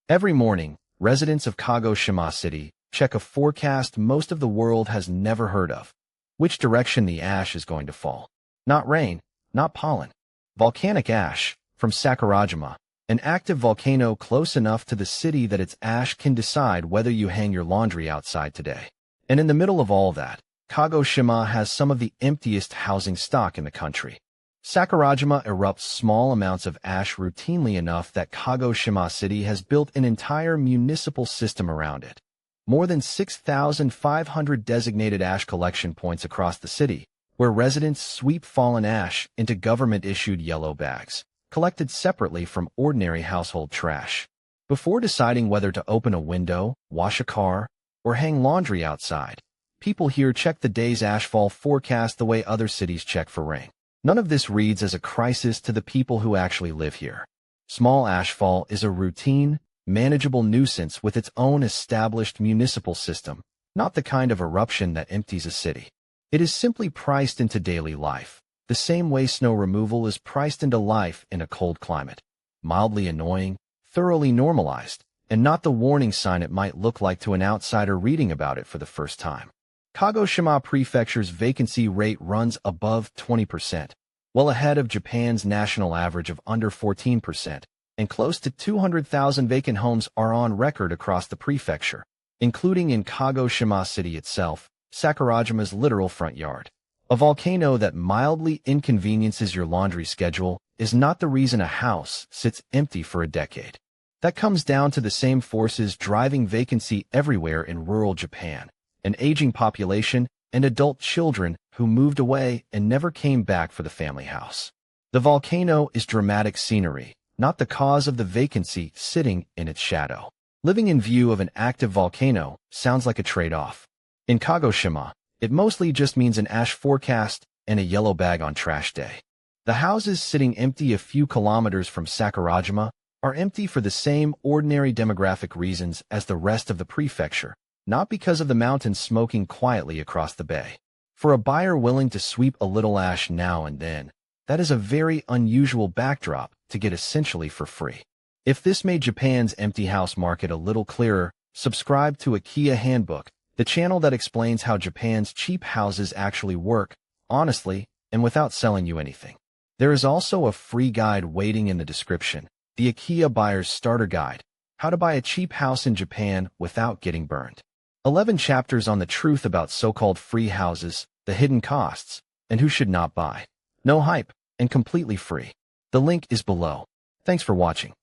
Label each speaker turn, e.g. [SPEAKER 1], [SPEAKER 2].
[SPEAKER 1] Every morning, residents of Kagoshima City check a forecast most of the world has never heard of. Which direction the ash is going to fall. Not rain, not pollen. Volcanic ash, from Sakurajima, an active volcano close enough to the city that its ash can decide whether you hang your laundry outside today. And in the middle of all that, Kagoshima has some of the emptiest housing stock in the country. Sakurajima erupts small amounts of ash routinely enough that Kagoshima City has built an entire municipal system around it. More than 6,500 designated ash collection points across the city, where residents sweep fallen ash into government-issued yellow bags, collected separately from ordinary household trash. Before deciding whether to open a window, wash a car, or hang laundry outside, people here check the day's ashfall forecast the way other cities check for rain. None of this reads as a crisis to the people who actually live here. Small ashfall is a routine, manageable nuisance with its own established municipal system, not the kind of eruption that empties a city. It is simply priced into daily life, the same way snow removal is priced into life in a cold climate. Mildly annoying, thoroughly normalized, and not the warning sign it might look like to an outsider reading about it for the first time. Kagoshima Prefecture's vacancy rate runs above 20%, well ahead of Japan's national average of under 14%, and close to 200,000 vacant homes are on record across the prefecture, including in Kagoshima City itself, Sakurajima's literal front yard. A volcano that mildly inconveniences your laundry schedule is not the reason a house sits empty for a decade. That comes down to the same forces driving vacancy everywhere in rural Japan. An aging population, and adult children who moved away and never came back for the family house. The volcano is dramatic scenery, not the cause of the vacancy sitting in its shadow. Living in view of an active volcano sounds like a trade-off. In Kagoshima, it mostly just means an ash forecast and a yellow bag on trash day. The houses sitting empty a few kilometers from Sakurajima are empty for the same ordinary demographic reasons as the rest of the prefecture, not because of the mountains smoking quietly across the bay. For a buyer willing to sweep a little ash now and then, that is a very unusual backdrop to get essentially for free. If this made Japan's empty house market a little clearer, subscribe to Akiya Handbook, the channel that explains how Japan's cheap houses actually work, honestly, and without selling you anything. There is also a free guide waiting in the description, the Akiya Buyer's Starter Guide, How to Buy a Cheap House in Japan Without Getting Burned. 11 chapters on the truth about so-called free houses, the hidden costs, and who should not buy. No hype, and completely free. The link is below. Thanks for watching.